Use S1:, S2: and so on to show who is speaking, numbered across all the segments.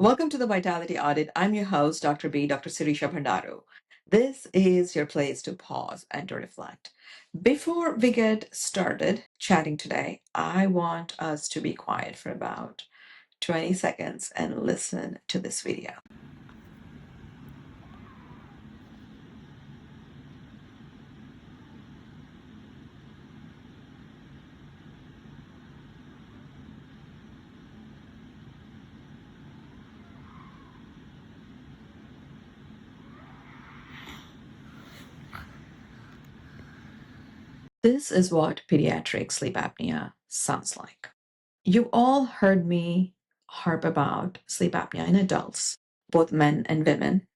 S1: Welcome to the Vitality Audit. I'm your host, Dr.B, Dr. Sirisha Bhandaru. This is your place to pause and to reflect. Before we get started chatting today, I want us to be quiet for about 20 seconds and listen to this video. This is what pediatric sleep apnea sounds like. You all heard me harp about sleep apnea in adults, both men and women,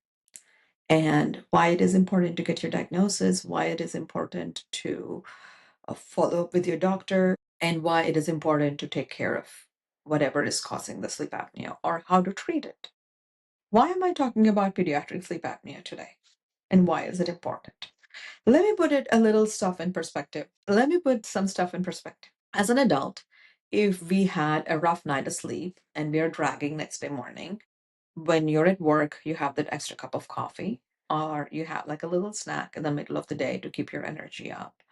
S1: and why it is important to get your diagnosis, why it is important to follow up with your doctor, and why it is important to take care of whatever is causing the sleep apnea or how to treat it. Why am I talking about pediatric sleep apnea today? And why is it important? Let me put it a little stuff in perspective. Let me put some stuff in perspective. As an adult, if we had a rough night of sleep and we are dragging next day morning, when you're at work, you have that extra cup of coffee, or you have like a little snack in the middle of the day to keep your energy up.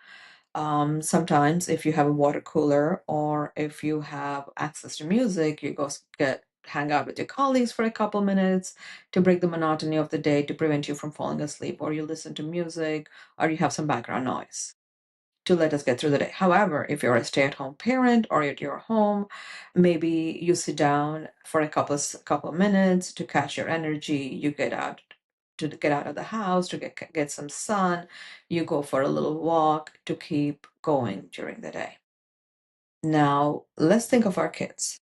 S1: Sometimes, if you have a water cooler or if you have access to music, you go hang out with your colleagues for a couple minutes to break the monotony of the day to prevent you from falling asleep, or you listen to music, or you have some background noise to let us get through the day. However, if you're a stay-at-home parent or at your home, maybe you sit down for a couple of minutes to catch your energy. You get out of the house to get some sun. You go for a little walk to keep going during the day. Now, let's think of our kids.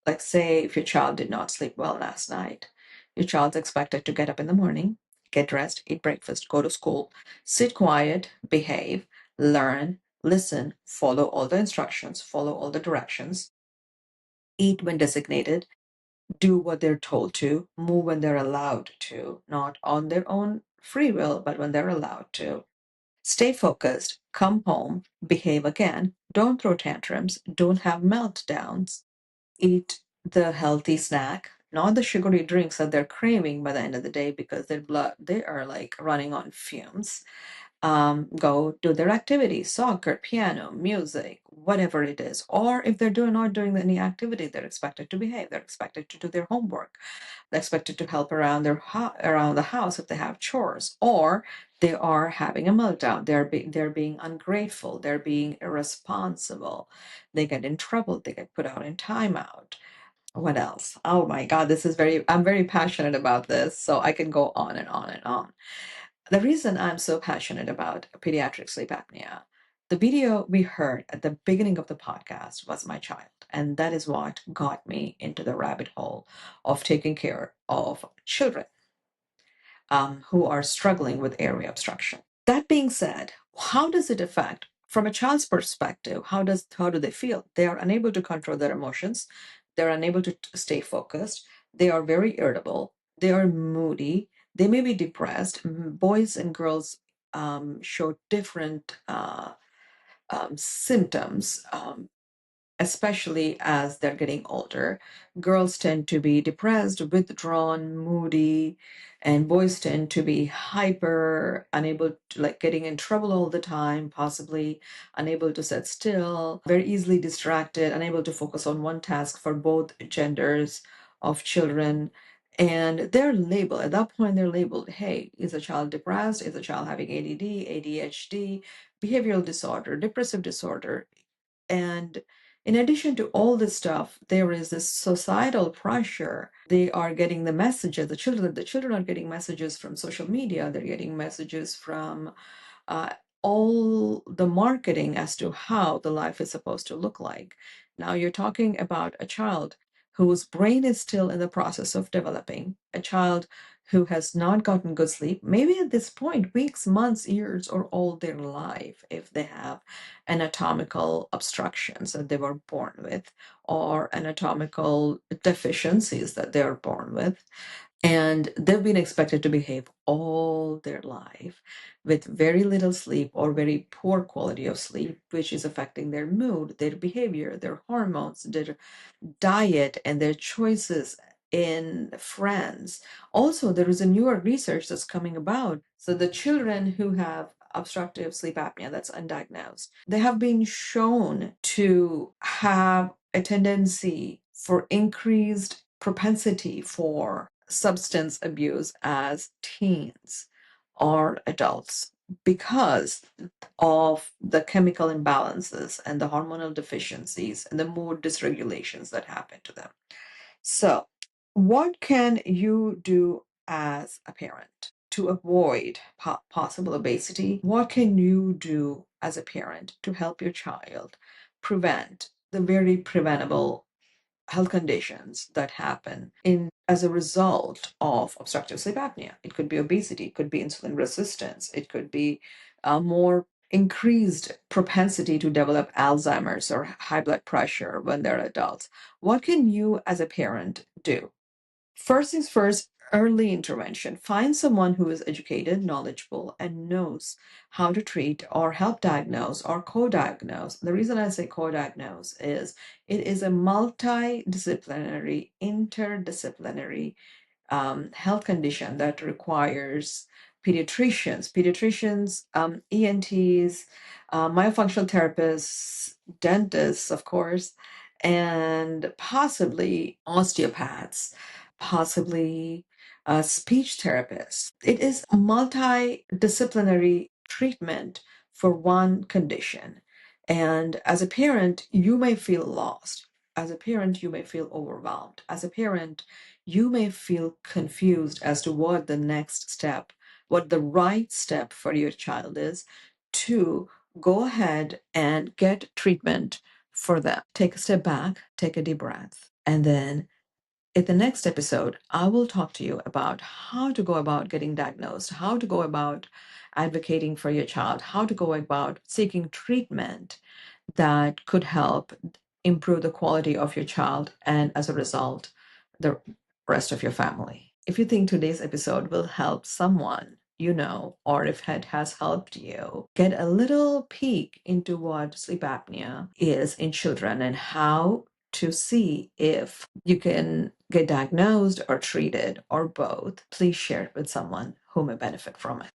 S1: Like, say, if your child did not sleep well last night, your child's expected to get up in the morning, get dressed, eat breakfast, go to school, sit quiet, behave, learn, listen, follow all the instructions, follow all the directions, eat when designated, do what they're told to, move when they're allowed to, not on their own free will, but when they're allowed to. Stay focused, come home, behave again, don't throw tantrums, don't have meltdowns, eat the healthy snack, not the sugary drinks that they're craving by the end of the day because they are like running on fumes. Go do their activities, soccer, piano, music, whatever it is. Or if they're not doing any activity, they're expected to behave. They're expected to do their homework. They're expected to help around around the house if they have chores. Or they are having a meltdown. They're being ungrateful. They're being irresponsible. They get in trouble. They get put out in timeout. What else? Oh my God, I'm very passionate about this, so I can go on and on and on. The reason I'm so passionate about pediatric sleep apnea, the video we heard at the beginning of the podcast was my child. And that is what got me into the rabbit hole of taking care of children who are struggling with airway obstruction. That being said, how does it affect, from a child's perspective, how do they feel? They are unable to control their emotions. They're unable to stay focused. They are very irritable. They are moody. They may be depressed. Boys and girls show different symptoms. Especially as they're getting older. Girls tend to be depressed, withdrawn, moody, and boys tend to be hyper, unable to, like, getting in trouble all the time, possibly unable to sit still, very easily distracted, unable to focus on one task for both genders of children. And they're labeled, at that point, they're labeled, hey, is a child depressed? Is a child having ADD, ADHD, behavioral disorder, depressive disorder? And in addition to all this stuff, there is this societal pressure. They are getting the messages, the children are getting messages from social media, they're getting messages from uh, all the marketing as to how the life is supposed to look like. Now you're talking about a child whose brain is still in the process of developing, a child who has not gotten good sleep, maybe at this point, weeks, months, years, or all their life, if they have anatomical obstructions that they were born with, or anatomical deficiencies that they are born with. And they've been expected to behave all their life with very little sleep or very poor quality of sleep, which is affecting their mood, their behavior, their hormones, their diet, and their choices in friends. Also, there is a newer research that's coming about. So the children who have obstructive sleep apnea that's undiagnosed, they have been shown to have a tendency for increased propensity for substance abuse as teens or adults because of the chemical imbalances and the hormonal deficiencies and the mood dysregulations that happen to them. So, what can you do as a parent to avoid possible obesity? What can you do as a parent to help your child prevent the very preventable health conditions that happen in as a result of obstructive sleep apnea? It could be obesity, it could be insulin resistance, it could be a more increased propensity to develop Alzheimer's or high blood pressure when they're adults. What can you as a parent do? First things first, early intervention. Find someone who is educated, knowledgeable, and knows how to treat or help diagnose or co-diagnose. The reason I say co-diagnose is it is a multidisciplinary, interdisciplinary health condition that requires pediatricians, ENTs, myofunctional therapists, dentists, of course, and possibly osteopaths, possibly speech therapists. It is a multidisciplinary treatment for one condition. And as a parent, you may feel lost. As a parent, you may feel overwhelmed. As a parent, you may feel confused as to what the next step, what the right step for your child is to go ahead and get treatment for them. Take a step back, take a deep breath, and then in the next episode, I will talk to you about how to go about getting diagnosed, how to go about advocating for your child, how to go about seeking treatment that could help improve the quality of your child and as a result, the rest of your family. If you think today's episode will help someone you know, or if it has helped you get a little peek into what sleep apnea is in children and how to see if you can get diagnosed or treated or both, please share it with someone who may benefit from it.